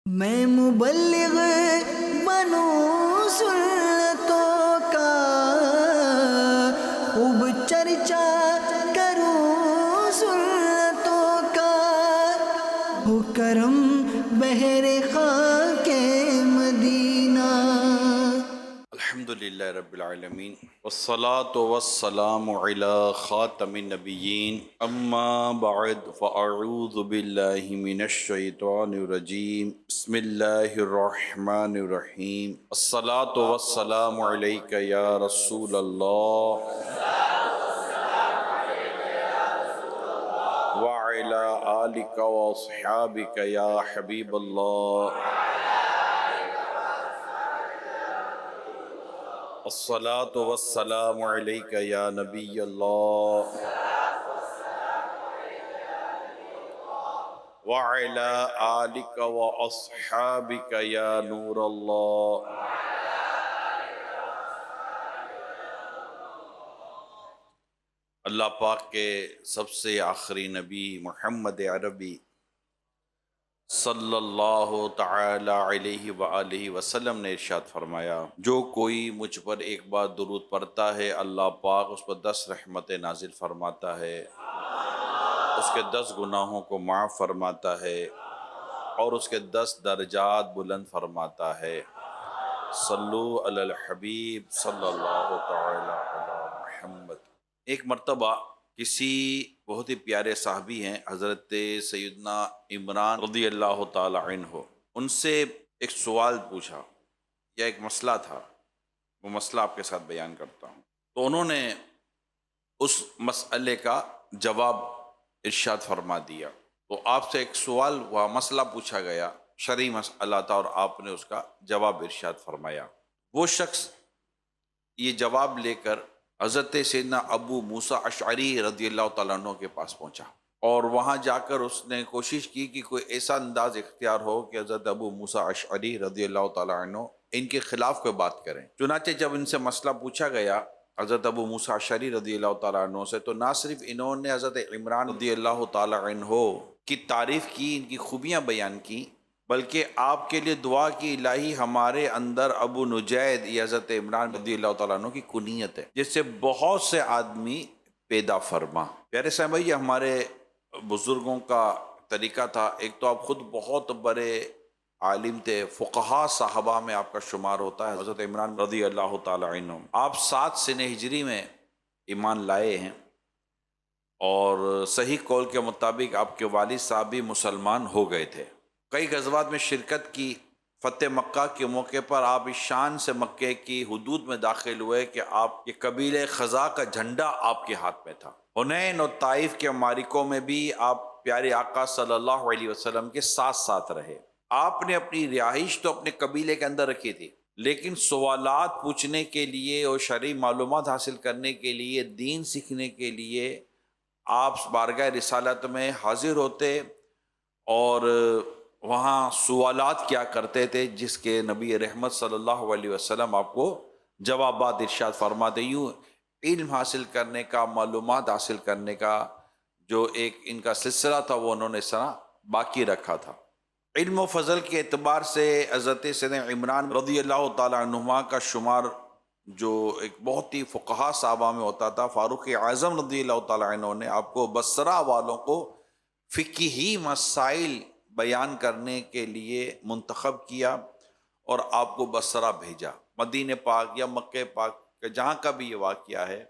میں مبلغ بنوں سنتوں کا، خوب چرچا کروں سنتوں کا، ہو کرم بہر خاک مدینہ۔ الحمدللہ رب العالمین والصلاة والسلام علی خاتم النبیین، اما بعد فاعوذ باللہ من الشیطان الرجیم، بسم اللہ الرحمن الرحیم۔ الصلاة والسلام علیک یا رسول اللہ وعلی آلک واصحابک یا حبیب اللہ۔ الصلاة والسلام علیک یا نبی اللہ وعلی آلک واصحابک یا نور اللہ۔ اللہ پاک کے سب سے آخری نبی محمد عربی صلی اللہ تعالی علیہ وآلہ وسلم نے ارشاد فرمایا، جو کوئی مجھ پر ایک بار درود پڑھتا ہے اللہ پاک اس پر 10 رحمتیں نازل فرماتا ہے، اس کے 10 گناہوں کو معاف فرماتا ہے اور اس کے 10 درجات بلند فرماتا ہے۔ صلو علی الحبیب صلی اللہ تعالی علی محمد۔ ایک مرتبہ کسی بہت ہی پیارے صحابی ہیں حضرت سیدنا عمران رضی اللہ تعالی عنہ، ان سے ایک سوال پوچھا یا ایک مسئلہ تھا، وہ مسئلہ آپ کے ساتھ بیان کرتا ہوں۔ تو انہوں نے اس مسئلے کا جواب ارشاد فرما دیا۔ تو آپ سے ایک سوال ہوا، مسئلہ پوچھا گیا، شرعی مسئلہ تھا، اور آپ نے اس کا جواب ارشاد فرمایا۔ وہ شخص یہ جواب لے کر حضرت سیدنا ابو موسیٰ اشعری رضی اللہ تعالیٰ عنہ کے پاس پہنچا، اور وہاں جا کر اس نے کوشش کی کہ کوئی ایسا انداز اختیار ہو کہ حضرت ابو موسیٰ اشعری رضی اللہ تعالیٰ عنہ ان کے خلاف کوئی بات کریں۔ چنانچہ جب ان سے مسئلہ پوچھا گیا حضرت ابو موسیٰ اشعری رضی اللہ تعالیٰ عنہ سے، تو نہ صرف انہوں نے حضرت عمران رضی اللہ تعالیٰ عنہ کی تعریف کی، ان کی خوبیاں بیان کی، بلکہ آپ کے لیے دعا کی، الہی ہمارے اندر ابو نجید یہ حضرت عمران رضی اللہ تعالیٰ عنہ کی کنیت ہے، جس سے بہت سے آدمی پیدا فرما۔ پیارے صاحب، یہ ہمارے بزرگوں کا طریقہ تھا۔ ایک تو آپ خود بہت بڑے عالم تھے، فقہا صحابہ میں آپ کا شمار ہوتا ہے۔ حضرت عمران رضی اللہ تعالیٰ عنہ، آپ 7 سنہ ہجری میں ایمان لائے ہیں، اور صحیح قول کے مطابق آپ کے والد صاحب بھی مسلمان ہو گئے تھے۔ کئی غزوات میں شرکت کی۔ فتح مکہ کے موقع پر آپ اس شان سے مکہ کی حدود میں داخل ہوئے کہ آپ کے قبیلہ خزاع کا جھنڈا آپ کے ہاتھ میں تھا۔ حنین اور طائف کے معرکوں میں بھی آپ پیارے آقا صلی اللہ علیہ وسلم کے ساتھ ساتھ رہے۔ آپ نے اپنی رہائش تو اپنے قبیلے کے اندر رکھی تھی، لیکن سوالات پوچھنے کے لیے اور شرعی معلومات حاصل کرنے کے لیے، دین سیکھنے کے لیے آپ بارگاہ رسالت میں حاضر ہوتے، اور وہاں سوالات کیا کرتے تھے جس کے نبی رحمت صلی اللہ علیہ وسلم آپ کو جوابات ارشاد فرماتے۔ یوں علم حاصل کرنے کا، معلومات حاصل کرنے کا جو ایک ان کا سلسلہ تھا، وہ انہوں نے اس طرح باقی رکھا تھا۔ علم و فضل کے اعتبار سے حضرت سیدنا عمران رضی اللہ تعالیٰ عنہما کا شمار جو ایک بہت ہی فقہا صحابہ میں ہوتا تھا۔ فاروق اعظم رضی اللہ تعالیٰ عنہ نے آپ کو بصرہ والوں کو فقہی مسائل بیان کرنے کے لیے منتخب کیا، اور آپ کو بصرہ بھیجا۔ مدینہ پاک یا مکہ پاک کا جہاں کا بھی یہ واقعہ ہے،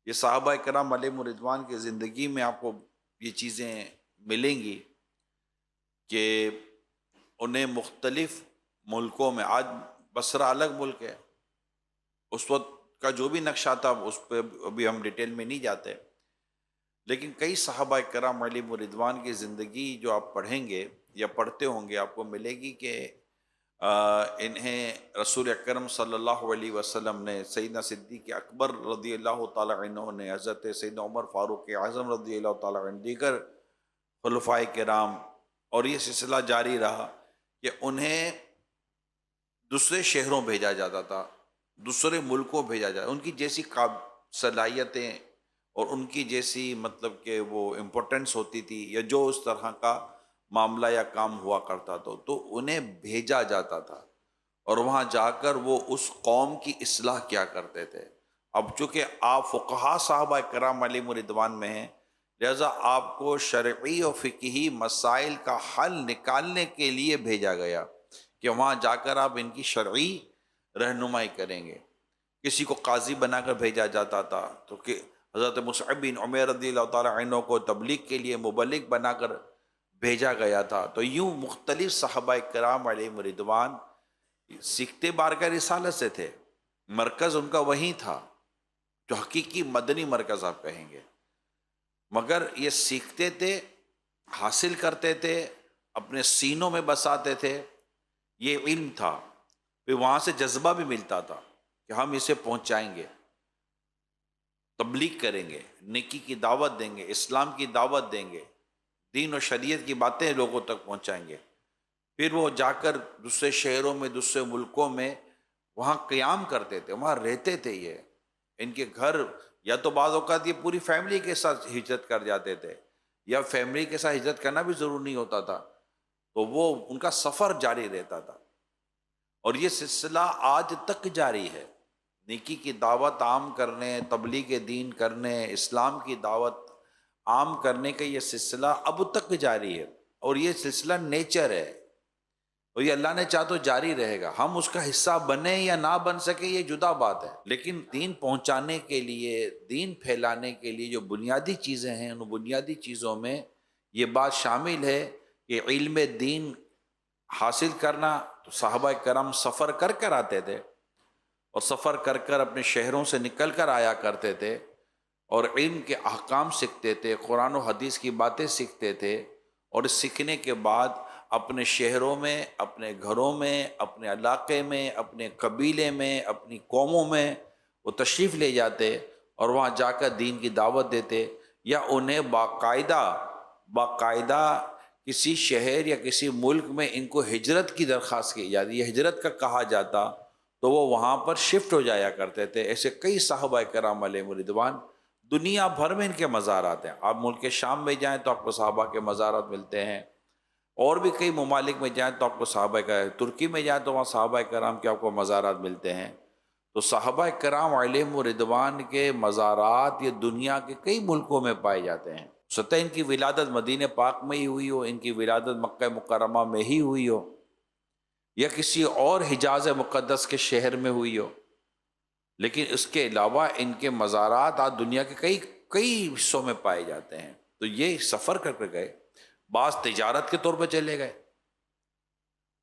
یہ صحابہ کرام علیہم رضوان کی زندگی میں آپ کو یہ چیزیں ملیں گی کہ انہیں مختلف ملکوں میں، آج بصرہ الگ ملک ہے، اس وقت کا جو بھی نقشہ تھا اس پہ ابھی ہم ڈیٹیل میں نہیں جاتے، لیکن کئی صحابہ کرام علیہم رضوان کی زندگی جو آپ پڑھیں گے یا پڑھتے ہوں گے، آپ کو ملے گی کہ انہیں رسول اکرم صلی اللہ علیہ وسلم نے، سیدنا صدیق اکبر رضی اللہ تعالیٰ عنہ نے، حضرت سیدنا عمر فاروق اعظم رضی اللہ تعالیٰ عنہ، دیگر خلفائے کرام، اور یہ سلسلہ جاری رہا کہ انہیں دوسرے شہروں بھیجا جاتا تھا، دوسرے ملکوں بھیجا جاتا، ان کی جیسی صلاحیتیں اور ان کی جیسی مطلب کہ وہ امپورٹنس ہوتی تھی، یا جو اس طرح کا معاملہ یا کام ہوا کرتا تھا تو انہیں بھیجا جاتا تھا اور وہاں جا کر وہ اس قوم کی اصلاح کیا کرتے تھے۔ اب چونکہ آپ فقہا صحابہ کرام علیہم رضوان میں ہیں، لہذا آپ کو شرعی و فقہی مسائل کا حل نکالنے کے لیے بھیجا گیا کہ وہاں جا کر آپ ان کی شرعی رہنمائی کریں گے۔ کسی کو قاضی بنا کر بھیجا جاتا تھا تو کہ حضرت مصعب بن عمیر رضی اللہ تعالیٰ عنہ کو تبلیغ کے لیے مبلغ بنا کر بھیجا گیا تھا۔ تو یوں مختلف صحابہ کرام علیہم رضوان سیکھتے بارگاہ رسالت سے تھے، مرکز ان کا وہیں تھا جو حقیقی مدنی مرکز آپ کہیں گے، مگر یہ سیکھتے تھے، حاصل کرتے تھے، اپنے سینوں میں بساتے تھے، یہ علم تھا۔ پھر وہاں سے جذبہ بھی ملتا تھا کہ ہم اسے پہنچائیں گے، تبلیغ کریں گے، نیکی کی دعوت دیں گے، اسلام کی دعوت دیں گے، دین و شریعت کی باتیں لوگوں تک پہنچائیں گے۔ پھر وہ جا کر دوسرے شہروں میں، دوسرے ملکوں میں وہاں قیام کرتے تھے، وہاں رہتے تھے۔ یہ ان کے گھر یا تو بعض اوقات یہ پوری فیملی کے ساتھ ہجرت کر جاتے تھے، یا فیملی کے ساتھ ہجرت کرنا بھی ضروری نہیں ہوتا تھا، تو وہ ان کا سفر جاری رہتا تھا۔ اور یہ سلسلہ آج تک جاری ہے، نیکی کی دعوت عام کرنے، تبلیغ دین کرنے، اسلام کی دعوت عام کرنے کا یہ سلسلہ اب تک جاری ہے، اور یہ سلسلہ نیچر ہے، اور یہ اللہ نے چاہا تو جاری رہے گا۔ ہم اس کا حصہ بنے یا نہ بن سکے یہ جدا بات ہے، لیکن دین پہنچانے کے لیے، دین پھیلانے کے لیے جو بنیادی چیزیں ہیں، ان بنیادی چیزوں میں یہ بات شامل ہے کہ علم دین حاصل کرنا۔ تو صحابہ کرام سفر کر کر آتے تھے، اور سفر کر کر اپنے شہروں سے نکل کر آیا کرتے تھے، اور علم کے احکام سیکھتے تھے، قرآن و حدیث کی باتیں سیکھتے تھے، اور اس سیکھنے کے بعد اپنے شہروں میں، اپنے گھروں میں، اپنے علاقے میں، اپنے قبیلے میں، اپنی قوموں میں وہ تشریف لے جاتے، اور وہاں جا کر دین کی دعوت دیتے، یا انہیں باقاعدہ کسی شہر یا کسی ملک میں ان کو ہجرت کی درخواست کی جاتی، یہ ہجرت کا کہا جاتا، تو وہ وہاں پر شفٹ ہو جایا کرتے تھے۔ ایسے کئی صحابہ کرام علیہم رضوان، دنیا بھر میں ان کے مزارات ہیں۔ آپ ملک شام میں جائیں تو آپ کو صحابہ کے مزارات ملتے ہیں، اور بھی کئی ممالک میں جائیں تو آپ کو صحابہ کا، ترکی میں جائیں تو وہاں صحابہ کرام کے آپ کو مزارات ملتے ہیں۔ تو صحابہ کرام علیہم رضوان کے مزارات یہ دنیا کے کئی ملکوں میں پائے جاتے ہیں، سطح ان کی ولادت مدینہ پاک میں ہی ہوئی ہو، ان کی ولادت مکہ مکرمہ میں ہی ہوئی ہو، یا کسی اور حجاز مقدس کے شہر میں ہوئی ہو، لیکن اس کے علاوہ ان کے مزارات آج دنیا کے کئی حصوں میں پائے جاتے ہیں۔ تو یہ سفر کر کے گئے، بعض تجارت کے طور پر چلے گئے،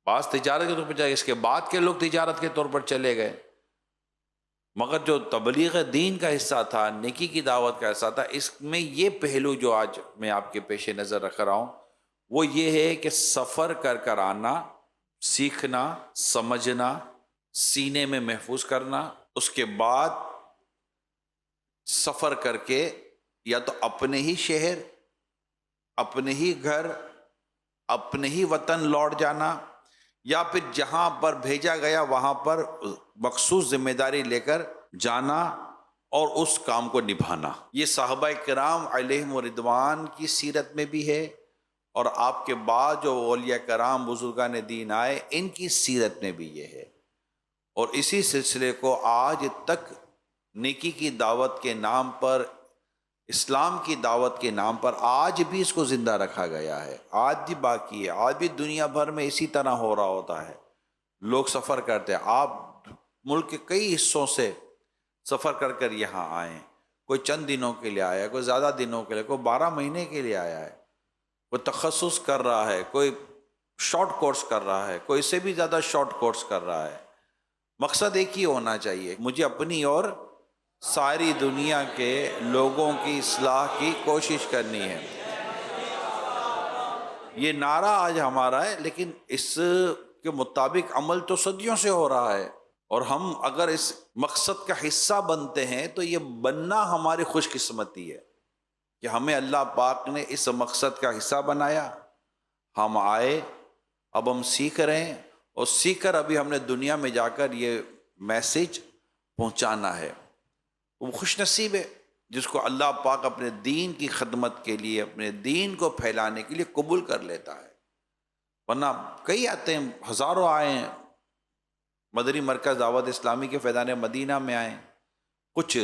بعض تجارت کے طور پر چلے گئے، اس کے بعد کے لوگ تجارت کے طور پر چلے گئے، مگر جو تبلیغ دین کا حصہ تھا، نیکی کی دعوت کا حصہ تھا، اس میں یہ پہلو جو آج میں آپ کے پیش نظر رکھ رہا ہوں وہ یہ ہے کہ سفر کر کر آنا، سیکھنا، سمجھنا، سینے میں محفوظ کرنا، اس کے بعد سفر کر کے یا تو اپنے ہی شہر، اپنے ہی گھر، اپنے ہی وطن لوٹ جانا، یا پھر جہاں پر بھیجا گیا وہاں پر مخصوص ذمہ داری لے کر جانا اور اس کام کو نبھانا۔ یہ صحابہ کرام علیہم رضوان کی سیرت میں بھی ہے، اور آپ کے بعد جو اولیاء کرام بزرگان دین آئے ان کی سیرت میں بھی یہ ہے، اور اسی سلسلے کو آج تک نیکی کی دعوت کے نام پر، اسلام کی دعوت کے نام پر آج بھی اس کو زندہ رکھا گیا ہے، آج بھی باقی ہے، آج بھی دنیا بھر میں اسی طرح ہو رہا ہوتا ہے۔ لوگ سفر کرتے ہیں، آپ ملک کے کئی حصوں سے سفر کر کر یہاں آئے، کوئی چند دنوں کے لیے آیا ہے، کوئی زیادہ دنوں کے لیے، کوئی 12 مہینے کے لیے آیا ہے، کوئی تخصص کر رہا ہے، کوئی شارٹ کورس کر رہا ہے، کوئی اس سے بھی زیادہ شارٹ کورس کر رہا ہے۔ مقصد ایک ہی ہونا چاہیے، مجھے اپنی اور ساری دنیا کے لوگوں کی اصلاح کی کوشش کرنی ہے۔ یہ نعرہ آج ہمارا ہے، لیکن اس کے مطابق عمل تو صدیوں سے ہو رہا ہے، اور ہم اگر اس مقصد کا حصہ بنتے ہیں تو یہ بننا ہماری خوش قسمتی ہے کہ ہمیں اللہ پاک نے اس مقصد کا حصہ بنایا، ہم آئے، اب ہم سیکھ رہے ہیں، اور سیکھ کر ابھی ہم نے دنیا میں جا کر یہ میسج پہنچانا ہے۔ وہ خوش نصیب ہے جس کو اللہ پاک اپنے دین کی خدمت کے لیے، اپنے دین کو پھیلانے کے لیے قبول کر لیتا ہے۔ ورنہ کئی آتے ہیں، ہزاروں آئے ہیں، مدنی مرکز دعوت اسلامی کے فیضان مدینہ میں آئے، کچھ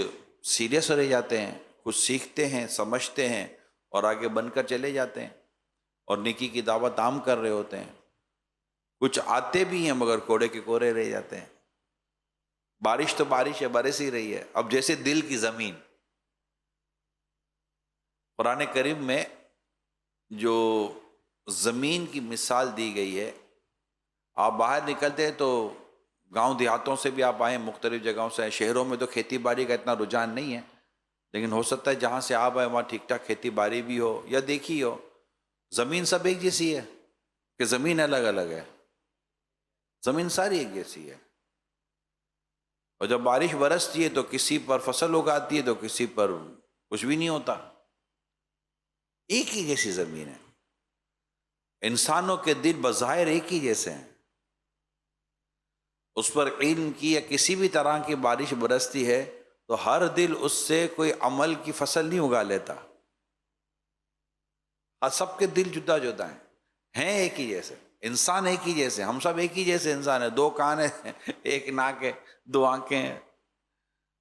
سیریس رہ جاتے ہیں، کچھ سیکھتے ہیں، سمجھتے ہیں اور آگے بن کر چلے جاتے ہیں اور نیکی کی دعوت عام کر رہے ہوتے ہیں، کچھ آتے بھی ہیں مگر کوڑے کے کورے رہ جاتے ہیں۔ بارش تو بارش ہے، برس ہی رہی ہے، اب جیسے دل کی زمین۔ قرآن کریم میں جو زمین کی مثال دی گئی ہے، آپ باہر نکلتے ہیں تو گاؤں دیہاتوں سے بھی آپ آئیں، مختلف جگہوں سے آئیں، شہروں میں تو کھیتی باڑی کا اتنا رجحان نہیں ہے، لیکن ہو سکتا ہے جہاں سے آپ آئیں وہاں ٹھیک ٹھاک کھیتی باڑی بھی ہو یا دیکھی ہو۔ زمین سب ایک جیسی ہے کہ زمین الگ الگ ہے؟ زمین ساری ایک جیسی ہے، اور جب بارش برستی ہے تو کسی پر فصل اگاتی ہے تو کسی پر کچھ بھی نہیں ہوتا، ایک ہی جیسی زمین ہے۔ انسانوں کے دل بظاہر ایک ہی جیسے ہیں، اس پر علم کی یا کسی بھی طرح کی بارش برستی ہے تو ہر دل اس سے کوئی عمل کی فصل نہیں اگا لیتا، اور سب کے دل جدا جدا ہیں ایک ہی جیسے، انسان ایک ہی جیسے، ہم سب ایک ہی جیسے انسان ہیں، دو کان ہیں، ایک ناک ہے، دو آنکھیں ہیں،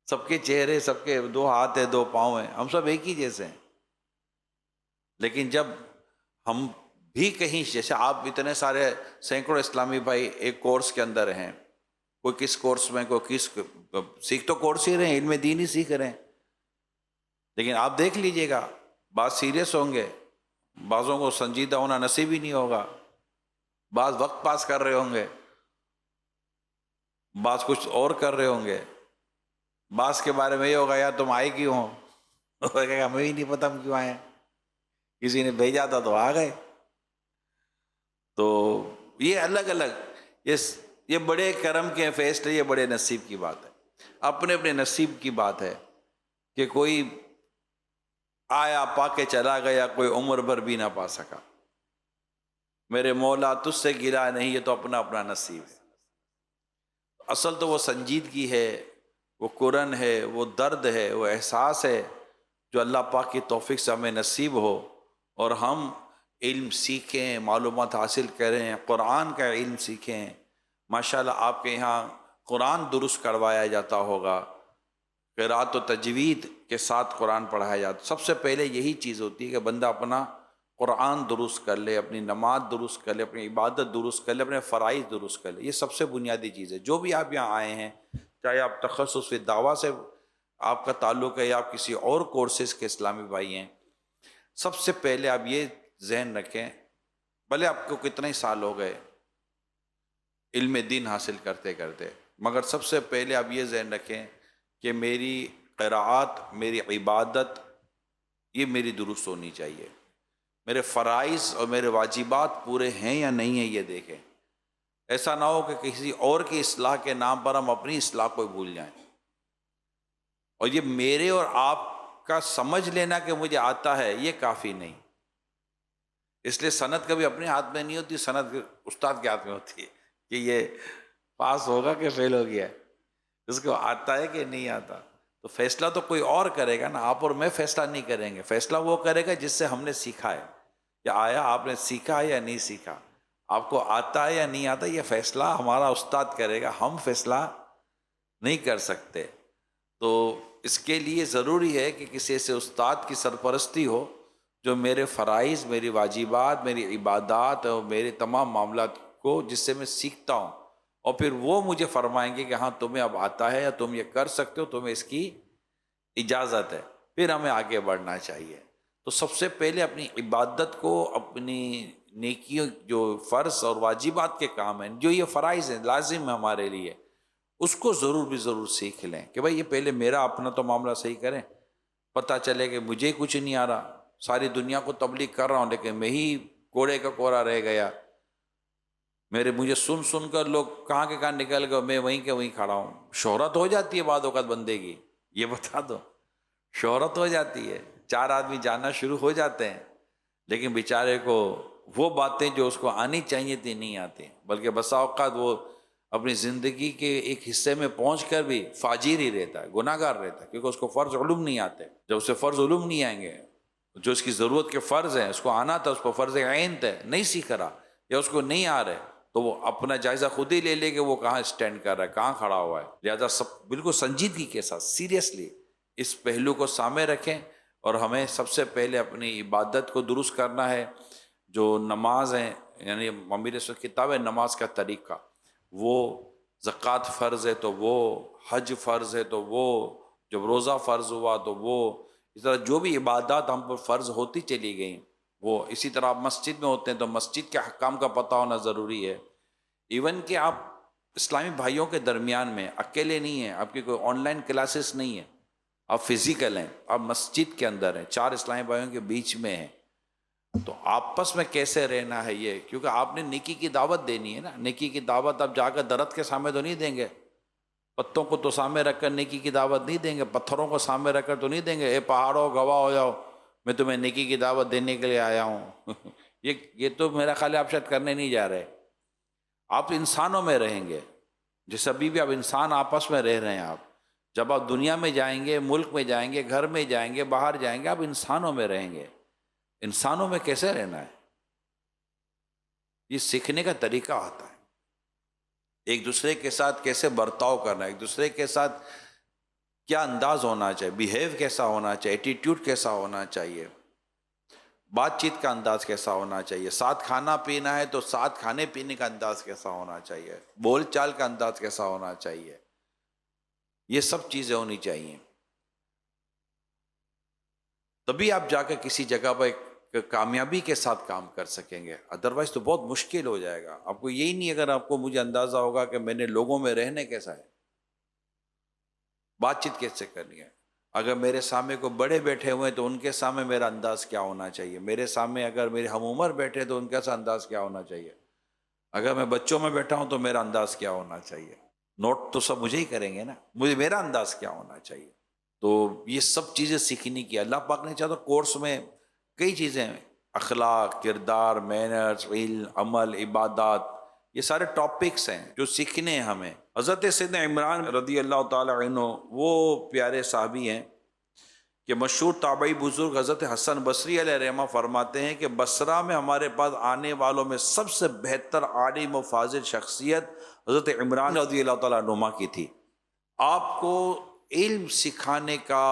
سب کے چہرے، سب کے دو ہاتھ ہیں، دو پاؤں ہیں، ہم سب ایک ہی جیسے ہیں۔ لیکن جب ہم بھی کہیں، جیسے آپ اتنے سارے سینکڑوں اسلامی بھائی ایک کورس کے اندر ہیں، کوئی کس کورس میں، کوئی کس، سیکھ تو کورس ہی رہے ہیں، علم دین ہی سیکھ رہے ہیں، لیکن آپ دیکھ لیجئے گا بعض سیریس ہوں گے، بعضوں کو سنجیدہ ہونا نصیب ہی نہیں ہوگا، بعض وقت پاس کر رہے ہوں گے، بعض کچھ اور کر رہے ہوں گے، بعض کے بارے میں یہ ہوگا یار تم آئے کیوں ہو، ہمیں ہی نہیں پتہ ہم کیوں آئے ہیں، کسی نے بھیجا تھا تو آ گئے۔ تو یہ الگ الگ، یہ بڑے کرم کے فیصلے، یہ بڑے نصیب کی بات ہے، اپنے اپنے نصیب کی بات ہے کہ کوئی آیا پا کے چلا گیا، کوئی عمر بھر بھی نہ پا سکا۔ میرے مولا تجھ سے گلا نہیں، یہ تو اپنا اپنا نصیب ہے۔ اصل تو وہ سنجیدگی ہے، وہ قرن ہے، وہ درد ہے، وہ احساس ہے جو اللہ پاک کی توفیق سے ہمیں نصیب ہو، اور ہم علم سیکھیں، معلومات حاصل کریں، قرآن کا علم سیکھیں۔ ماشاءاللہ آپ کے یہاں قرآن درست کروایا جاتا ہوگا، قرأت و تجوید کے ساتھ قرآن پڑھایا جاتا، سب سے پہلے یہی چیز ہوتی ہے کہ بندہ اپنا قرآن درست کر لے، اپنی نماز درست کر لے، اپنی عبادت درست کر لے، اپنے فرائض درست کر لے، یہ سب سے بنیادی چیز ہے۔ جو بھی آپ یہاں آئے ہیں، چاہے آپ تخصص فی دعویٰ سے آپ کا تعلق ہے یا آپ کسی اور کورسز کے اسلامی بھائی ہیں، سب سے پہلے آپ یہ ذہن رکھیں، بھلے آپ کو کتنے ہی سال ہو گئے علم دین حاصل کرتے کرتے، مگر سب سے پہلے آپ یہ ذہن رکھیں کہ میری قراءت، میری عبادت، یہ میری درست ہونی چاہیے، میرے فرائض اور میرے واجبات پورے ہیں یا نہیں ہیں، یہ دیکھیں۔ ایسا نہ ہو کہ کسی اور کی اصلاح کے نام پر ہم اپنی اصلاح کو بھول جائیں، اور یہ میرے اور آپ کا سمجھ لینا کہ مجھے آتا ہے یہ کافی نہیں۔ اس لیے سند کبھی اپنے ہاتھ میں نہیں ہوتی، سند استاد کے ہاتھ میں ہوتی ہے کہ یہ پاس ہوگا کہ فیل ہو گیا ہے، اس کو آتا ہے کہ نہیں آتا۔ تو فیصلہ تو کوئی اور کرے گا نا، آپ اور میں فیصلہ نہیں کریں گے، فیصلہ وہ کرے گا جس سے ہم نے سیکھا ہے، یا آیا آپ نے سیکھا ہے یا نہیں سیکھا، آپ کو آتا ہے یا نہیں آتا، یہ فیصلہ ہمارا استاد کرے گا، ہم فیصلہ نہیں کر سکتے۔ تو اس کے لیے ضروری ہے کہ کسی ایسے استاد کی سرپرستی ہو جو میرے فرائض، میری واجبات، میری عبادات اور میرے تمام معاملات کو، جس سے میں سیکھتا ہوں، اور پھر وہ مجھے فرمائیں گے کہ ہاں تمہیں اب آتا ہے یا تم یہ کر سکتے ہو، تمہیں اس کی اجازت ہے، پھر ہمیں آگے بڑھنا چاہیے۔ تو سب سے پہلے اپنی عبادت کو، اپنی نیکیوں، جو فرض اور واجبات کے کام ہیں، جو یہ فرائض ہیں، لازم ہے ہمارے لیے، اس کو ضرور سیکھ لیں کہ بھائی یہ پہلے میرا اپنا تو معاملہ صحیح کریں، پتہ چلے کہ مجھے کچھ نہیں آ رہا، ساری دنیا کو تبلیغ کر رہا ہوں لیکن میں ہی کوڑے کا کوڑا رہ گیا، مجھے سن کر لوگ کہاں کے کہاں نکل گئے، میں وہیں کے وہیں کھڑا ہوں۔ شہرت ہو جاتی ہے بعض اوقات بندے کی، یہ بتا دو، شہرت ہو جاتی ہے، 4 آدمی جاننا شروع ہو جاتے ہیں، لیکن بیچارے کو وہ باتیں جو اس کو آنی چاہیے تھی نہیں آتی، بلکہ بسا اوقات وہ اپنی زندگی کے ایک حصے میں پہنچ کر بھی فاجر ہی رہتا ہے، گناہ گار رہتا ہے، کیونکہ اس کو فرض علوم نہیں آتے۔ جب اسے فرض علوم نہیں آئیں گے، جو اس کی ضرورت کے فرض ہیں، اس کو آنا تھا، اس کو فرض عین تھے، نہیں سیکھ رہا، یا اس کو نہیں آ رہے تو وہ اپنا جائزہ خود ہی لے لے کہ وہ کہاں اسٹینڈ کر رہا ہے، کہاں کھڑا ہوا ہے. لہٰذا سب بالکل سنجیدگی کے ساتھ سیریسلی اس پہلو کو سامنے رکھیں، اور ہمیں سب سے پہلے اپنی عبادت کو درست کرنا ہے. جو نماز ہیں، یعنی امیر سے کتاب ہے نماز کا طریقہ، وہ زکوٰۃ فرض ہے تو وہ، حج فرض ہے تو وہ، جب روزہ فرض ہوا تو وہ، اس طرح جو بھی عبادات ہم پر فرض ہوتی چلی گئیں وہ. اسی طرح آپ مسجد میں ہوتے ہیں تو مسجد کے احکام کا پتہ ہونا ضروری ہے. ایون کہ آپ اسلامی بھائیوں کے درمیان میں اکیلے نہیں ہیں، آپ کی کوئی آن لائن کلاسز نہیں ہیں، آپ فزیکل ہیں، آپ مسجد کے اندر ہیں، 4 اسلامی بھائیوں کے بیچ میں ہیں، تو آپس میں کیسے رہنا ہے یہ، کیونکہ آپ نے نیکی کی دعوت دینی ہے نا. نیکی کی دعوت آپ جا کر درخت کے سامنے تو نہیں دیں گے، پتوں کو تو سامنے رکھ کر نیکی کی دعوت نہیں دیں گے، پتھروں کو سامنے رکھ کر تو نہیں دیں گے اے پہاڑوں گواہ ہو جاؤ میں تمہیں نیکی کی دعوت دینے کے لیے آیا ہوں. یہ تو میرا خیال ہے آپ شاید کرنے نہیں جا رہے. آپ انسانوں میں رہیں گے، جس ابھی بھی آپ انسان آپس میں رہ رہے ہیں. آپ جب آپ دنیا میں جائیں گے، ملک میں جائیں گے، گھر میں جائیں گے، باہر جائیں گے، آپ انسانوں میں رہیں گے. انسانوں میں کیسے رہنا ہے یہ سیکھنے کا طریقہ آتا ہے. ایک دوسرے کے ساتھ کیسے برتاؤ کرنا ہے، ایک دوسرے کے ساتھ کیا انداز ہونا چاہیے، بیہیو کیسا ہونا چاہیے، ایٹیٹیوڈ کیسا ہونا چاہیے، بات چیت کا انداز کیسا ہونا چاہیے، ساتھ کھانا پینا ہے تو ساتھ کھانے پینے کا انداز کیسا ہونا چاہیے، بول چال کا انداز کیسا ہونا چاہیے، یہ سب چیزیں ہونی چاہیے. تبھی آپ جا کے کسی جگہ پر ایک کامیابی کے ساتھ کام کر سکیں گے، ادروائز تو بہت مشکل ہو جائے گا. آپ کو یہی نہیں، اگر آپ کو مجھے اندازہ ہوگا کہ میں نے لوگوں میں رہنے کیسا ہے، بات چیت کیسے کرنی ہے، اگر میرے سامنے کو بڑے بیٹھے ہوئے ہیں تو ان کے سامنے میرا انداز کیا ہونا چاہیے، میرے سامنے اگر میرے ہم عمر بیٹھے تو ان کا انداز کیا ہونا چاہیے، اگر میں بچوں میں بیٹھا ہوں تو میرا انداز کیا ہونا چاہیے. نوٹ تو سب مجھے ہی کریں گے نا، مجھے میرا انداز کیا ہونا چاہیے. تو یہ سب چیزیں سیکھنے کی اللہ پاک نے چاہا تو کورس میں کئی چیزیں ہیں، اخلاق، کردار، مینرز، علم، عمل، عبادات، یہ سارے ٹاپکس ہیں جو سیکھنے ہیں ہمیں. حضرت سیدنا عمران رضی اللہ تعالی عنہ وہ پیارے صحابی ہیں کہ مشہور تابعی بزرگ حضرت حسن بصری علیہ رحمہ فرماتے ہیں کہ بصرہ میں ہمارے پاس آنے والوں میں سب سے بہتر عالم و فاضل شخصیت حضرت عمران رضی اللہ تعالیٰ عنہ کی تھی. آپ کو علم سکھانے کا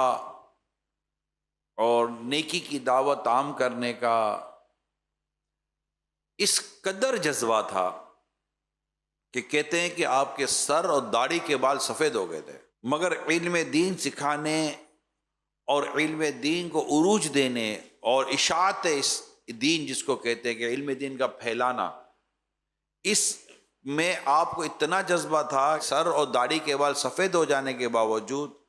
اور نیکی کی دعوت عام کرنے کا اس قدر جذبہ تھا کہ کہتے ہیں کہ آپ کے سر اور داڑھی کے بال سفید ہو گئے تھے، مگر علم دین سکھانے اور علم دین کو عروج دینے اور اشاعت اس دین جس کو کہتے ہیں کہ علم دین کا پھیلانا، اس میں آپ کو اتنا جذبہ تھا، سر اور داڑھی کے بال سفید ہو جانے کے باوجود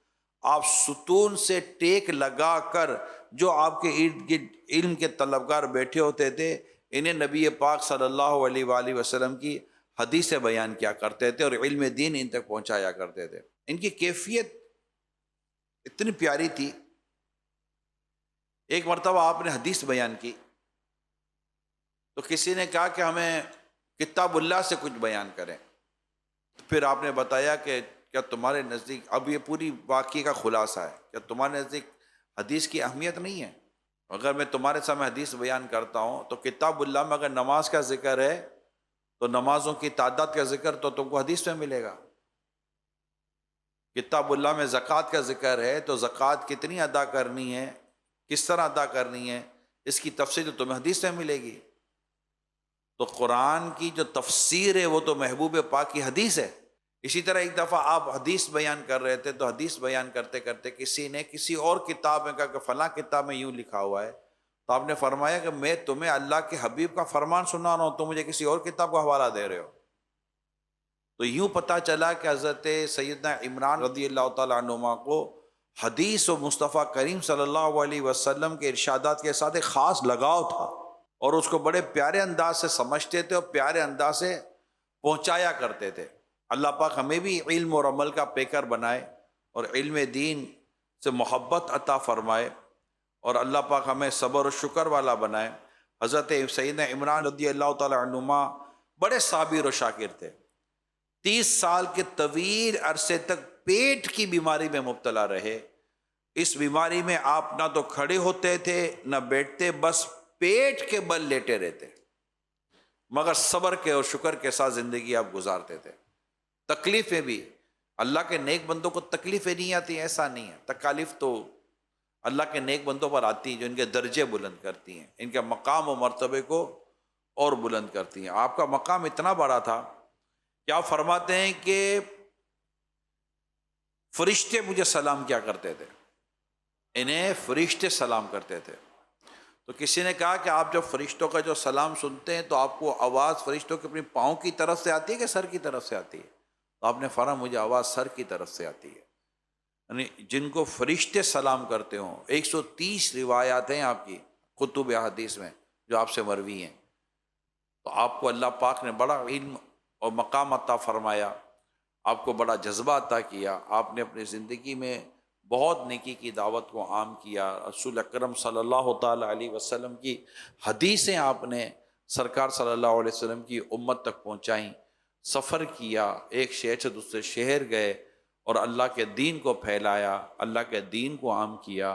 آپ ستون سے ٹیک لگا کر جو آپ کے ارد گرد علم کے طلبگار بیٹھے ہوتے تھے انہیں نبی پاک صلی اللہ علیہ وآلہ وسلم کی حدیثیں بیان کیا کرتے تھے اور علم دین ان تک پہنچایا کرتے تھے. ان کی کیفیت اتنی پیاری تھی. ایک مرتبہ آپ نے حدیث بیان کی تو کسی نے کہا کہ ہمیں کتاب اللہ سے کچھ بیان کریں. پھر آپ نے بتایا کہ کیا تمہارے نزدیک، اب یہ پوری واقعے کا خلاصہ ہے، کیا تمہارے نزدیک حدیث کی اہمیت نہیں ہے؟ اگر میں تمہارے سامنے حدیث بیان کرتا ہوں تو کتاب اللہ میں اگر نماز کا ذکر ہے تو نمازوں کی تعداد کا ذکر تو تم کو حدیث میں ملے گا. کتاب اللہ میں زکوٰۃ کا ذکر ہے تو زکوٰۃ کتنی ادا کرنی ہے، کس طرح ادا کرنی ہے، اس کی تفصیل تو تمہیں حدیث میں ملے گی. تو قرآن کی جو تفسیر ہے وہ تو محبوب پاک کی حدیث ہے. اسی طرح ایک دفعہ آپ حدیث بیان کر رہے تھے تو حدیث بیان کرتے کرتے کسی نے کسی اور کتاب میں کہا کہ فلاں کتاب میں یوں لکھا ہوا ہے، تو آپ نے فرمایا کہ میں تمہیں اللہ کے حبیب کا فرمان سنا رہا ہوں، تم مجھے کسی اور کتاب کا حوالہ دے رہے ہو. تو یوں پتہ چلا کہ حضرت سیدنا عمران رضی اللہ تعالیٰ عنہما کو حدیث و مصطفیٰ کریم صلی اللہ علیہ وسلم کے ارشادات کے ساتھ ایک خاص لگاؤ تھا اور اس کو بڑے پیارے انداز سے سمجھتے تھے اور پیارے انداز سے پہنچایا کرتے تھے. اللہ پاک ہمیں بھی علم اور عمل کا پیکر بنائے اور علم دین سے محبت عطا فرمائے اور اللہ پاک ہمیں صبر و شکر والا بنائے. حضرت سیدنا عمران رضی اللہ تعالی عنہما بڑے صابر و شاکر تھے. 30 سال کے طویل عرصے تک پیٹ کی بیماری میں مبتلا رہے. اس بیماری میں آپ نہ تو کھڑے ہوتے تھے نہ بیٹھتے، بس پیٹ کے بل لیٹے رہتے. مگر صبر کے اور شکر کے ساتھ زندگی آپ گزارتے تھے۔ تکلیفیں بھی، اللہ کے نیک بندوں کو تکلیفیں نہیں آتی ایسا نہیں ہے، تکالیف تو اللہ کے نیک بندوں پر آتی ہیں جو ان کے درجے بلند کرتی ہیں، ان کے مقام و مرتبے کو اور بلند کرتی ہیں۔ آپ کا مقام اتنا بڑا تھا کہ آپ فرماتے ہیں کہ فرشتے مجھے سلام کیا کرتے تھے، انہیں فرشتے سلام کرتے تھے۔ تو کسی نے کہا کہ آپ جب فرشتوں کا جو سلام سنتے ہیں تو آپ کو آواز فرشتوں کے اپنی پاؤں کی طرف سے آتی ہے کہ سر کی طرف سے آتی ہے؟ تو آپ نے فرمایا مجھے آواز سر کی طرف سے آتی ہے۔ یعنی جن کو فرشتے سلام کرتے ہوں، 130 روایات ہیں آپ کی کتب احادیث میں جو آپ سے مروی ہیں، تو آپ کو اللہ پاک نے بڑا علم اور مقام عطا فرمایا، آپ کو بڑا جذبہ عطا کیا، آپ نے اپنی زندگی میں بہت نیکی کی دعوت کو عام کیا، رسول اکرم صلی اللہ تعالیٰ علیہ وسلم کی حدیثیں آپ نے سرکار صلی اللہ علیہ وسلم کی امت تک پہنچائیں، سفر کیا، ایک شہر سے دوسرے شہر گئے اور اللہ کے دین کو پھیلایا، اللہ کے دین کو عام کیا،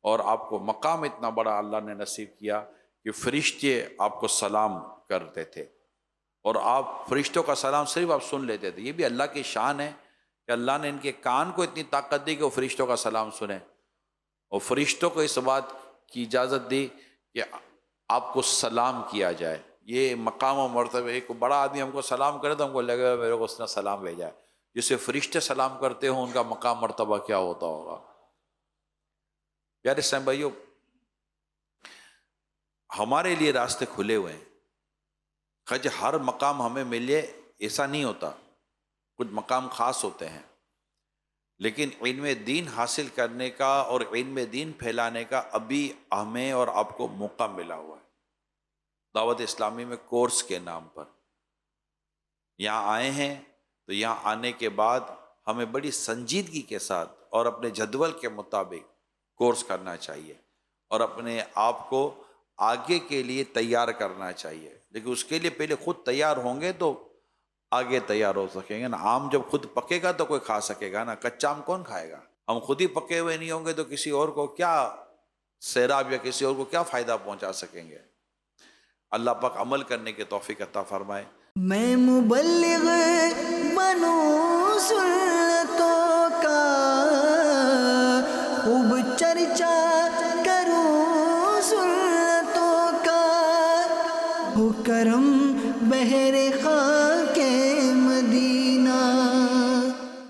اور آپ کو مقام اتنا بڑا اللہ نے نصیب کیا کہ فرشتے آپ کو سلام کرتے تھے، اور آپ فرشتوں کا سلام صرف آپ سن لیتے تھے۔ یہ بھی اللہ کی شان ہے کہ اللہ نے ان کے کان کو اتنی طاقت دی کہ وہ فرشتوں کا سلام سنیں، اور فرشتوں کو اس بات کی اجازت دی کہ آپ کو سلام کیا جائے۔ یہ مقام و مرتبہ، ایک بڑا آدمی ہم کو سلام کرے تو ہم کو لگے گا میرے کو اس نے سلام بھیجا ہے، جسے فرشتے سلام کرتے ہوں ان کا مقام مرتبہ کیا ہوتا ہوگا۔ پیارے اسلام بھائیو، ہمارے لیے راستے کھلے ہوئے ہیں، خج ہر مقام ہمیں ملے ایسا نہیں ہوتا، کچھ مقام خاص ہوتے ہیں، لیکن علم دین حاصل کرنے کا اور علم دین پھیلانے کا ابھی ہمیں اور آپ کو موقع ملا ہوا ہے۔ دعوت اسلامی میں کورس کے نام پر یہاں آئے ہیں، تو یہاں آنے کے بعد ہمیں بڑی سنجیدگی کے ساتھ اور اپنے جدول کے مطابق کورس کرنا چاہیے اور اپنے آپ کو آگے کے لیے تیار کرنا چاہیے، لیکن اس کے لیے پہلے خود تیار ہوں گے تو آگے تیار ہو سکیں گے نا۔ آم جب خود پکے گا تو کوئی کھا سکے گا نا، کچا آم کون کھائے گا؟ ہم خود ہی پکے ہوئے نہیں ہوں گے تو کسی اور کو کیا سیراب یا کسی اور کو کیا فائدہ پہنچا سکیں گے؟ اللہ پاک عمل کرنے کے توفیق عطا فرمائے۔ میں مبلغ بنوں سنتوں کا، خوب چرچا کروں سنتوں کا، ہو کرم بہر خان